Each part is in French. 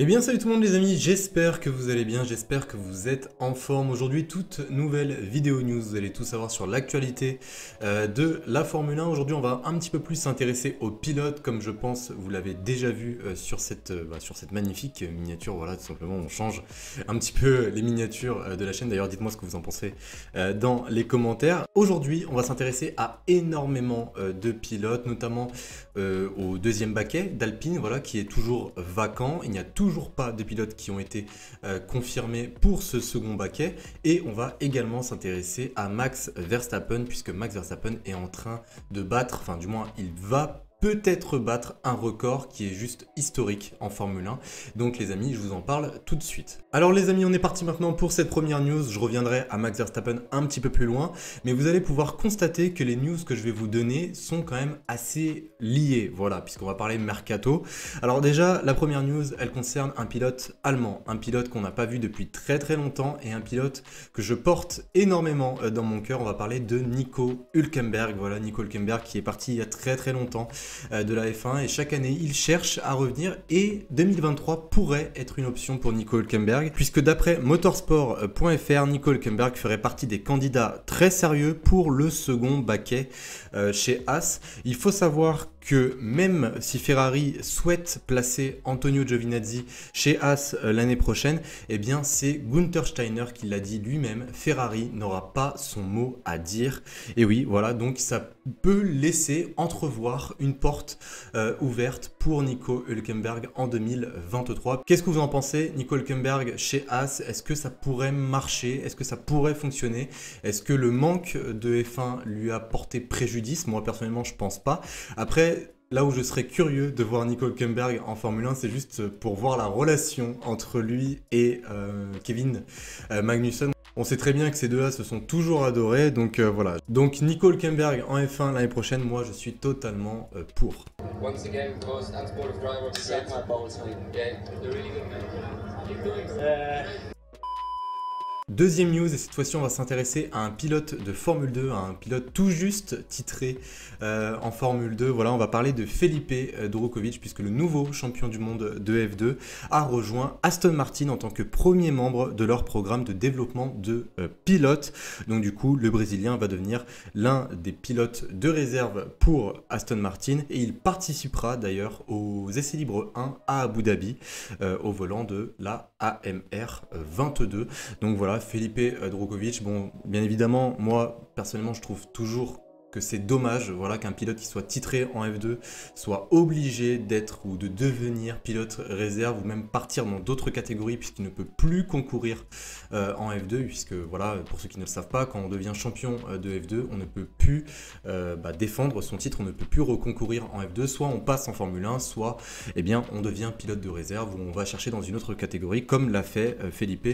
Eh bien salut tout le monde les amis, j'espère que vous allez bien, j'espère que vous êtes en forme. Aujourd'hui toute nouvelle vidéo news, vous allez tout savoir sur l'actualité de la Formule 1. Aujourd'hui on va un petit peu plus s'intéresser aux pilotes, comme je pense vous l'avez déjà vu sur cette magnifique miniature. Voilà, tout simplement on change un petit peu les miniatures de la chaîne. D'ailleurs dites-moi ce que vous en pensez dans les commentaires. Aujourd'hui on va s'intéresser à énormément de pilotes, notamment au deuxième baquet d'Alpine, voilà, qui est toujours vacant. Il n'y a toujours pas de pilotes qui ont été confirmés pour ce second baquet. Et on va également s'intéresser à Max Verstappen, puisque Max Verstappen est en train de battre, enfin du moins il va peut-être battre un record qui est juste historique en Formule 1. Donc les amis, je vous en parle tout de suite. Alors les amis, on est parti maintenant pour cette première news. Je reviendrai à Max Verstappen un petit peu plus loin, mais vous allez pouvoir constater que les news que je vais vous donner sont quand même assez liées, voilà, puisqu'on va parler mercato. Alors déjà, la première news, elle concerne un pilote allemand, un pilote qu'on n'a pas vu depuis très longtemps et un pilote que je porte énormément dans mon cœur. On va parler de Nico Hülkenberg, voilà, Nico Hülkenberg qui est parti il y a très longtemps de la F1 et chaque année il cherche à revenir et 2023 pourrait être une option pour Nico Hülkenberg puisque d'après motorsport.fr, Nico Hülkenberg ferait partie des candidats très sérieux pour le second baquet chez Haas. Il faut savoir que même si Ferrari souhaite placer Antonio Giovinazzi chez Haas l'année prochaine, eh bien c'est Günther Steiner qui l'a dit lui-même, Ferrari n'aura pas son mot à dire. Et oui, voilà, donc ça peut laisser entrevoir une porte ouverte pour Nico Hülkenberg en 2023. Qu'est-ce que vous en pensez, Nico Hülkenberg chez Haas? Est-ce que ça pourrait marcher? Est-ce que ça pourrait fonctionner? Est-ce que le manque de F1 lui a porté préjudice? Moi personnellement je pense pas. Après, là où je serais curieux de voir Nico Hülkenberg en Formule 1, c'est juste pour voir la relation entre lui et Kevin Magnussen. On sait très bien que ces deux-là se sont toujours adorés, donc voilà. Donc Nico Hülkenberg en F1 l'année prochaine, moi je suis totalement pour. Once again, most unsportive driver, suck my balls, yeah, they're really good, man. Keep doing so. Deuxième news, et cette fois-ci on va s'intéresser à un pilote de Formule 2, à un pilote tout juste titré en Formule 2. Voilà, on va parler de Felipe Drugovich, puisque le nouveau champion du monde de F2 a rejoint Aston Martin en tant que premier membre de leur programme de développement de pilotes. Donc du coup, le Brésilien va devenir l'un des pilotes de réserve pour Aston Martin et il participera d'ailleurs aux essais libres 1 à Abu Dhabi au volant de la AMR 22. Donc voilà, Felipe Drugovich, bon, bien évidemment, moi, personnellement, je trouve toujours que c'est dommage, voilà, qu'un pilote qui soit titré en F2 soit obligé d'être ou de devenir pilote réserve ou même partir dans d'autres catégories puisqu'il ne peut plus concourir en F2 puisque voilà, pour ceux qui ne le savent pas, quand on devient champion de F2, on ne peut plus défendre son titre, on ne peut plus reconcourir en F2, soit on passe en Formule 1, soit eh bien, on devient pilote de réserve ou on va chercher dans une autre catégorie comme l'a fait Felipe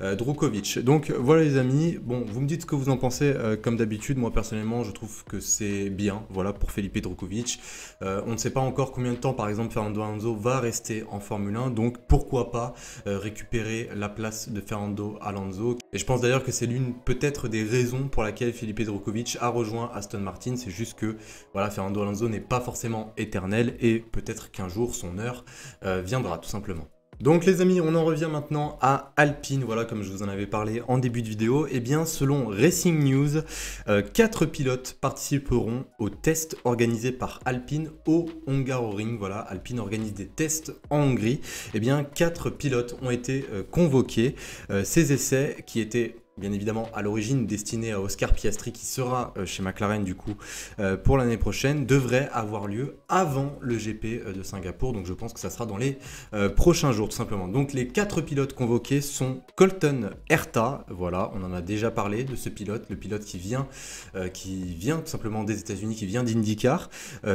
Drugovich. Donc voilà les amis, bon, vous me dites ce que vous en pensez comme d'habitude, moi personnellement je trouve que c'est bien, voilà, pour Felipe Drugovich. On ne sait pas encore combien de temps, par exemple, Fernando Alonso va rester en Formule 1, donc pourquoi pas récupérer la place de Fernando Alonso. Et je pense d'ailleurs que c'est l'une peut-être des raisons pour laquelle Felipe Drugovich a rejoint Aston Martin, c'est juste que voilà, Fernando Alonso n'est pas forcément éternel et peut-être qu'un jour son heure viendra tout simplement. Donc les amis, on en revient maintenant à Alpine, voilà, comme je vous en avais parlé en début de vidéo. Eh bien, selon Racing News, 4 pilotes participeront aux tests organisés par Alpine au Hungaroring. Voilà, Alpine organise des tests en Hongrie. Eh bien, 4 pilotes ont été convoqués. Ces essais qui étaient bien évidemment à l'origine destiné à Oscar Piastri qui sera chez McLaren du coup pour l'année prochaine, devrait avoir lieu avant le GP de Singapour, donc je pense que ça sera dans les prochains jours tout simplement. Donc les 4 pilotes convoqués sont Colton Herta, voilà, on en a déjà parlé de ce pilote, le pilote qui vient tout simplement des États-Unis, qui vient d'IndyCar,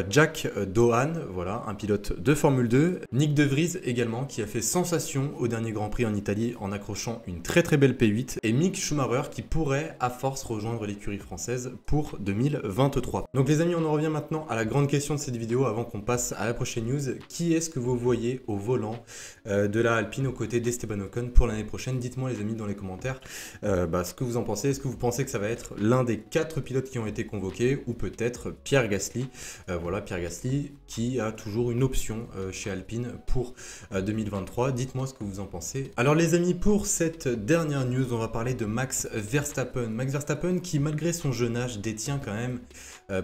Jack Doohan, voilà, un pilote de Formule 2, Nick De Vries également qui a fait sensation au dernier Grand Prix en Italie en accrochant une très belle P8, et Mick Schumacher qui pourrait à force rejoindre l'écurie française pour 2023. Donc les amis, on en revient maintenant à la grande question de cette vidéo avant qu'on passe à la prochaine news. Qui est-ce que vous voyez au volant de la Alpine aux côtés d'Esteban Ocon pour l'année prochaine? Dites-moi les amis dans les commentaires ce que vous en pensez. Est-ce que vous pensez que ça va être l'un des 4 pilotes qui ont été convoqués ou peut-être Pierre Gasly? Voilà, Pierre Gasly qui a toujours une option chez Alpine pour 2023. Dites-moi ce que vous en pensez. Alors les amis, pour cette dernière news, on va parler de Max Verstappen. Max Verstappen qui, malgré son jeune âge, détient quand même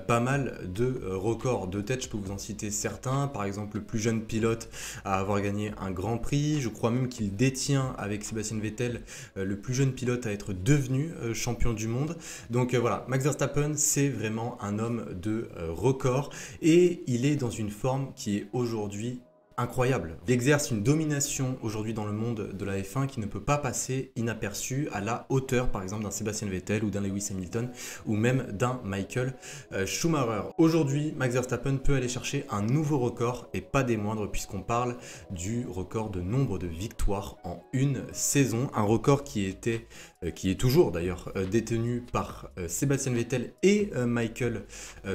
pas mal de records de tête. Je peux vous en citer certains. Par exemple, le plus jeune pilote à avoir gagné un Grand Prix. Je crois même qu'il détient avec Sébastien Vettel le plus jeune pilote à être devenu champion du monde. Donc voilà, Max Verstappen, c'est vraiment un homme de record et il est dans une forme qui est aujourd'hui incroyable. Il exerce une domination aujourd'hui dans le monde de la F1 qui ne peut pas passer inaperçue à la hauteur par exemple d'un Sébastien Vettel ou d'un Lewis Hamilton ou même d'un Michael Schumacher. Aujourd'hui, Max Verstappen peut aller chercher un nouveau record et pas des moindres puisqu'on parle du record de nombre de victoires en une saison. Un record qui est toujours d'ailleurs détenu par Sébastien Vettel et Michael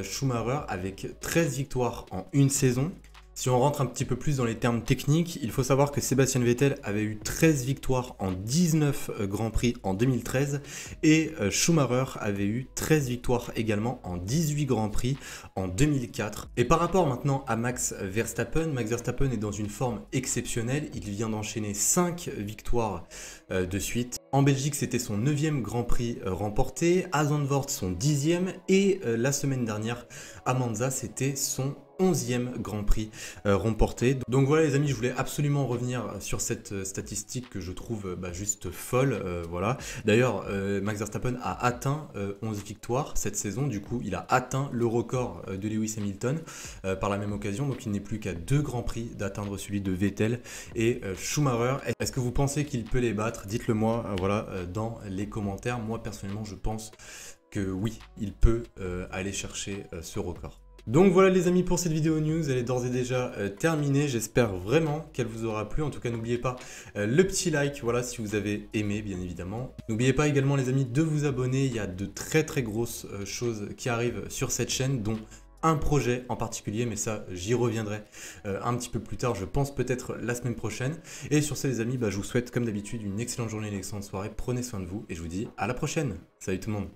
Schumacher avec 13 victoires en une saison. Si on rentre un petit peu plus dans les termes techniques, il faut savoir que Sébastien Vettel avait eu 13 victoires en 19 Grands Prix en 2013 et Schumacher avait eu 13 victoires également en 18 Grands Prix en 2004. Et par rapport maintenant à Max Verstappen est dans une forme exceptionnelle. Il vient d'enchaîner 5 victoires de suite. En Belgique, c'était son 9e Grand Prix remporté, à Zandvoort son 10e et la semaine dernière à Monza, c'était son 11e Grand Prix remporté. Donc voilà les amis, je voulais absolument revenir sur cette statistique que je trouve juste folle. Voilà. D'ailleurs, Max Verstappen a atteint 11 victoires cette saison. Du coup, il a atteint le record de Lewis Hamilton par la même occasion. Donc il n'est plus qu'à 2 Grands Prix d'atteindre celui de Vettel et Schumacher. Est-ce que vous pensez qu'il peut les battre? Dites-le moi voilà, dans les commentaires. Moi personnellement, je pense que oui, il peut aller chercher ce record. Donc voilà les amis pour cette vidéo news, elle est d'ores et déjà terminée, j'espère vraiment qu'elle vous aura plu. En tout cas n'oubliez pas le petit like, voilà, si vous avez aimé bien évidemment. N'oubliez pas également les amis de vous abonner, il y a de très grosses choses qui arrivent sur cette chaîne, dont un projet en particulier, mais ça j'y reviendrai un petit peu plus tard, je pense peut-être la semaine prochaine. Et sur ce les amis, je vous souhaite comme d'habitude une excellente journée, une excellente soirée, prenez soin de vous et je vous dis à la prochaine. Salut tout le monde.